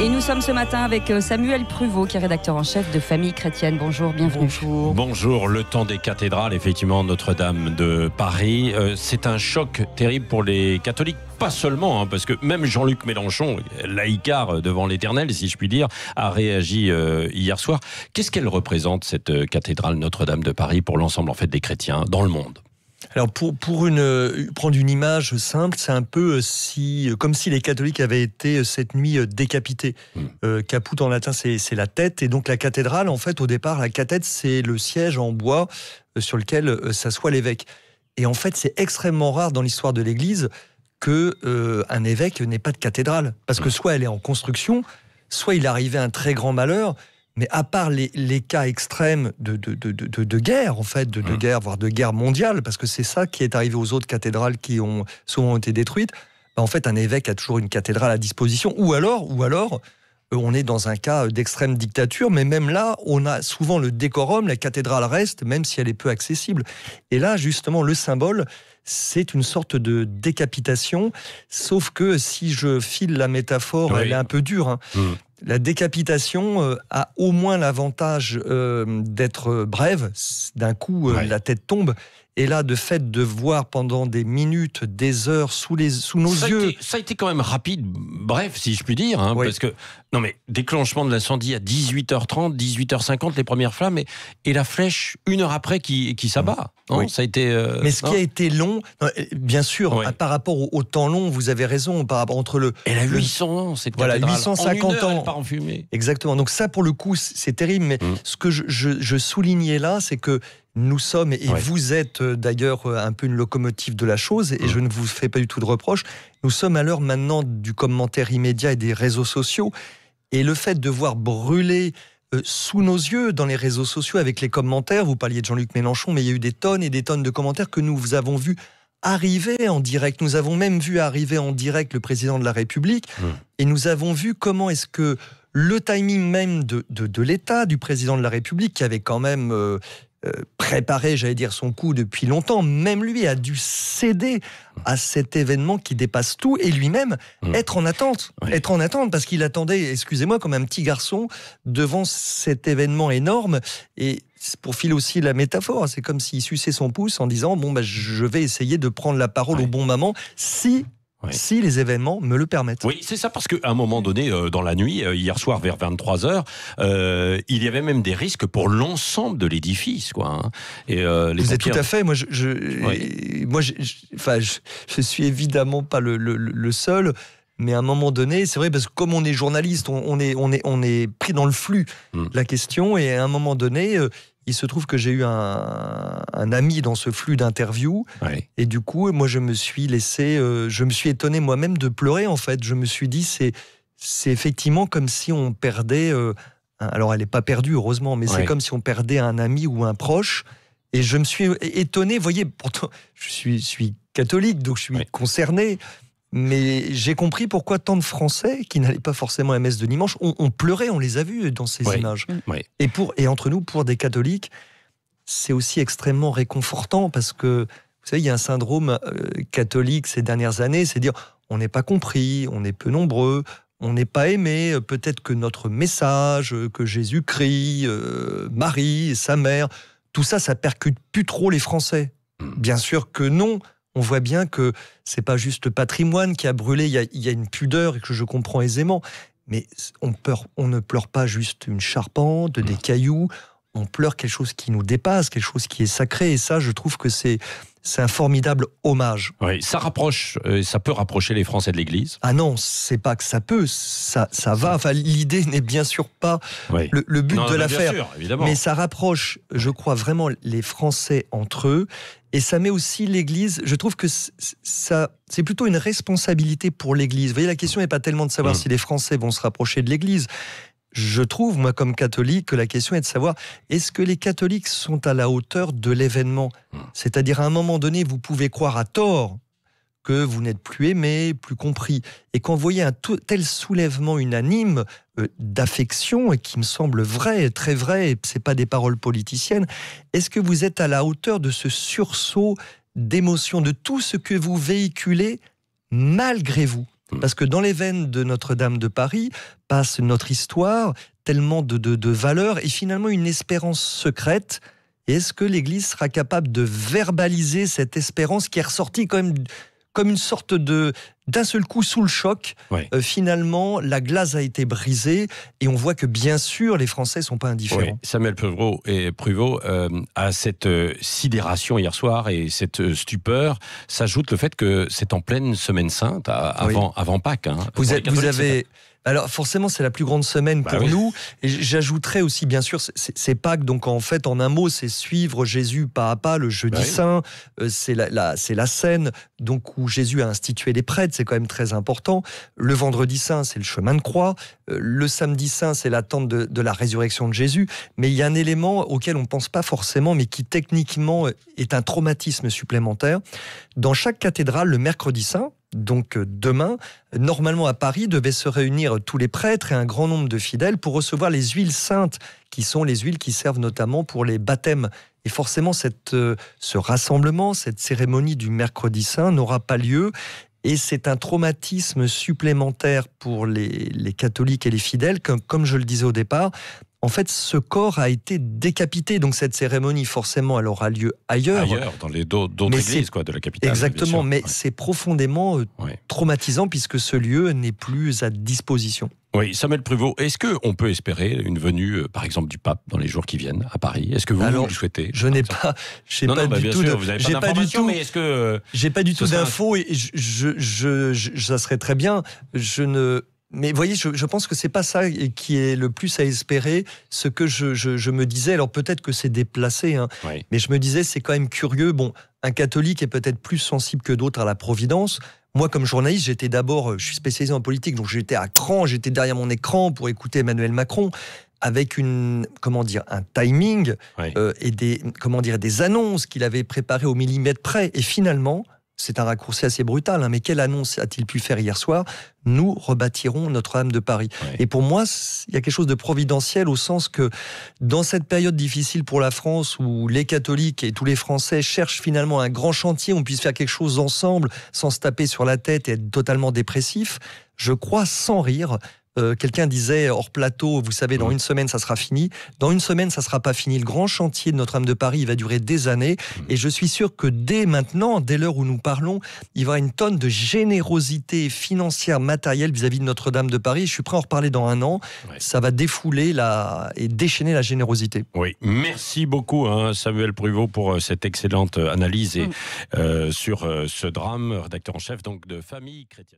Et nous sommes ce matin avec Samuel Pruvot, qui est rédacteur en chef de Famille Chrétienne. Bonjour, bienvenue. Bonjour, le temps des cathédrales, effectivement, Notre-Dame de Paris. C'est un choc terrible pour les catholiques. Pas seulement, parce que même Jean-Luc Mélenchon, laïcard devant l'Éternel, si je puis dire, a réagi hier soir. Qu'est-ce qu'elle représente, cette cathédrale Notre-Dame de Paris, pour l'ensemble en fait des chrétiens dans le monde ? Alors pour prendre une image simple, c'est un peu comme si les catholiques avaient été cette nuit décapités. Caput en latin, c'est la tête, et donc la cathédrale, en fait, au départ, la cathète, c'est le siège en bois sur lequel s'assoit l'évêque. Et en fait, c'est extrêmement rare dans l'histoire de l'Église qu'un évêque n'ait pas de cathédrale, parce que soit elle est en construction, soit il arrivait un très grand malheur. Mais à part les cas extrêmes de guerre, en fait, de guerre, voire de guerre mondiale, parce que c'est ça qui est arrivé aux autres cathédrales qui ont souvent été détruites, en fait, un évêque a toujours une cathédrale à disposition. Ou alors, on est dans un cas d'extrême dictature, mais même là, on a souvent le décorum, la cathédrale reste, même si elle est peu accessible. Et là, justement, le symbole, c'est une sorte de décapitation, sauf que si je file la métaphore, elle est un peu dure, La décapitation a au moins l'avantage d'être brève. D'un coup, la tête tombe. Et là, de fait de voir pendant des minutes, des heures, sous nos yeux... Ça a été quand même rapide, bref, si je puis dire. Parce que, non mais, déclenchement de l'incendie à 18h30, 18h50, les premières flammes, et la flèche, une heure après, qui s'abat. Ça a été... mais ce qui a été long, bien sûr, par rapport au temps long, vous avez raison, par rapport entre le... Elle a 800 ans, cette cathédrale. Voilà, 850 en une heure, ans. Elle part en fumée. Exactement. Donc ça, pour le coup, c'est terrible. Mais ce que je soulignais là, c'est que nous sommes, et vous êtes d'ailleurs un peu une locomotive de la chose, et je ne vous fais pas du tout de reproche, nous sommes à l'heure maintenant du commentaire immédiat et des réseaux sociaux, et le fait de voir brûler sous nos yeux dans les réseaux sociaux avec les commentaires, vous parliez de Jean-Luc Mélenchon, mais il y a eu des tonnes et des tonnes de commentaires que nous avons vus arriver en direct. Nous avons même vu arriver en direct le président de la République, et nous avons vu comment est-ce que le timing même de l'État, du président de la République, qui avait quand même... préparé, j'allais dire, son coup depuis longtemps, même lui a dû céder à cet événement qui dépasse tout, et lui-même être en attente, parce qu'il attendait, excusez-moi, comme un petit garçon devant cet événement énorme. Et pour filer aussi la métaphore, c'est comme s'il suçait son pouce en disant je vais essayer de prendre la parole au bon moment si les événements me le permettent. Oui, c'est ça, parce qu'à un moment donné, dans la nuit, hier soir vers 23h, il y avait même des risques pour l'ensemble de l'édifice, Et vous êtes tout à fait. Moi, je suis évidemment pas le seul. Mais à un moment donné, c'est vrai, parce que comme on est journaliste, on est pris dans le flux de la question, et à un moment donné, il se trouve que j'ai eu un ami dans ce flux d'interviews, et du coup, moi, je me suis étonné moi-même de pleurer, en fait. Je me suis dit, c'est effectivement comme si on perdait, alors elle n'est pas perdue, heureusement, mais c'est comme si on perdait un ami ou un proche, et je me suis étonné, vous voyez, pourtant, je suis catholique, donc je suis concerné, mais j'ai compris pourquoi tant de Français qui n'allaient pas forcément à la messe de dimanche ont pleuré, on les a vus dans ces images. Et entre nous, pour des catholiques, c'est aussi extrêmement réconfortant, parce que, vous savez, il y a un syndrome catholique ces dernières années, c'est dire on n'est pas compris, on est peu nombreux, on n'est pas aimé, peut-être que notre message, que Jésus-Christ, Marie, sa mère, tout ça, ça percute plus trop les Français. Bien sûr que non. On voit bien que c'est pas juste le patrimoine qui a brûlé, il y a une pudeur que je comprends aisément, mais on ne pleure pas juste une charpente, des cailloux, on pleure quelque chose qui nous dépasse, quelque chose qui est sacré, et ça, je trouve que c'est un formidable hommage. Oui, ça peut rapprocher les Français de l'Église. Ah non, c'est pas que ça peut, ça va. Enfin, l'idée n'est bien sûr pas le but de l'affaire, mais ça rapproche, je crois vraiment, les Français entre eux, et ça met aussi l'Église. Je trouve que c'est plutôt une responsabilité pour l'Église. Vous voyez, la question n'est pas tellement de savoir si les Français vont se rapprocher de l'Église. Je trouve, moi, comme catholique, que la question est de savoir, est-ce que les catholiques sont à la hauteur de l'événement ? C'est-à-dire, à un moment donné, vous pouvez croire à tort que vous n'êtes plus aimé, plus compris. Et quand vous voyez un tel soulèvement unanime d'affection, et qui me semble vrai, très vrai, et ce n'est pas des paroles politiciennes, est-ce que vous êtes à la hauteur de ce sursaut d'émotion, de tout ce que vous véhiculez malgré vous ? Parce que dans les veines de Notre-Dame de Paris passe notre histoire, tellement de valeurs et finalement une espérance secrète. Et est-ce que l'Église sera capable de verbaliser cette espérance qui est ressortie quand même comme une sorte d'un seul coup sous le choc, finalement, la glace a été brisée et on voit que bien sûr, les Français ne sont pas indifférents. Oui. Samuel Pruvot, à cette sidération hier soir et cette stupeur, s'ajoute le fait que c'est en pleine Semaine Sainte, avant Pâques. Hein. Vous avez... Alors forcément, c'est la plus grande semaine pour nous. Et j'ajouterais aussi, bien sûr, c'est Pâques. Donc en fait, en un mot, c'est suivre Jésus pas à pas. Le jeudi saint, c'est la scène donc où Jésus a institué les prêtres. C'est quand même très important. Le vendredi saint, c'est le chemin de croix. Le samedi saint, c'est l'attente de la résurrection de Jésus. Mais il y a un élément auquel on ne pense pas forcément, mais qui techniquement est un traumatisme supplémentaire. Dans chaque cathédrale, le mercredi saint, donc demain, normalement à Paris, devaient se réunir tous les prêtres et un grand nombre de fidèles pour recevoir les huiles saintes, qui sont les huiles qui servent notamment pour les baptêmes. Et forcément, ce rassemblement, cette cérémonie du mercredi saint n'aura pas lieu. Et c'est un traumatisme supplémentaire pour les catholiques et les fidèles, comme je le disais au départ. En fait, ce corps a été décapité. Donc cette cérémonie, forcément, elle aura lieu ailleurs. Dans d'autres églises de la capitale. Exactement, mais c'est profondément traumatisant puisque ce lieu n'est plus à disposition. Oui, Samuel Pruvot, est-ce qu'on peut espérer une venue, par exemple, du pape dans les jours qui viennent à Paris ? Est-ce que vous le souhaitez ? Je n'ai pas, j'ai pas du tout mais est-ce que j'ai pas du tout d'infos et ça serait très bien. Mais vous voyez, je pense que c'est pas ça qui est le plus à espérer. Ce que je me disais, alors peut-être que c'est déplacé, mais je me disais, c'est quand même curieux. Bon, un catholique est peut-être plus sensible que d'autres à la providence. Moi, comme journaliste, je suis spécialisé en politique, donc j'étais derrière mon écran pour écouter Emmanuel Macron, avec un timing et des annonces qu'il avait préparées au millimètre près. Et finalement, c'est un raccourci assez brutal, mais quelle annonce a-t-il pu faire hier soir ? Nous rebâtirons Notre-Dame de Paris. Et pour moi, il y a quelque chose de providentiel au sens que dans cette période difficile pour la France où les catholiques et tous les Français cherchent finalement un grand chantier, on puisse faire quelque chose ensemble sans se taper sur la tête et être totalement dépressif, je crois sans rire. Quelqu'un disait hors plateau, vous savez, dans une semaine, ça sera fini. Dans une semaine, ça ne sera pas fini. Le grand chantier de Notre-Dame de Paris, il va durer des années. Et je suis sûr que dès maintenant, dès l'heure où nous parlons, il va y avoir une tonne de générosité financière, matérielle vis-à-vis de Notre-Dame de Paris. Je suis prêt à en reparler dans un an. Ça va défouler et déchaîner la générosité. Oui, merci beaucoup Samuel Pruvot pour cette excellente analyse sur ce drame, rédacteur en chef donc de Famille Chrétienne.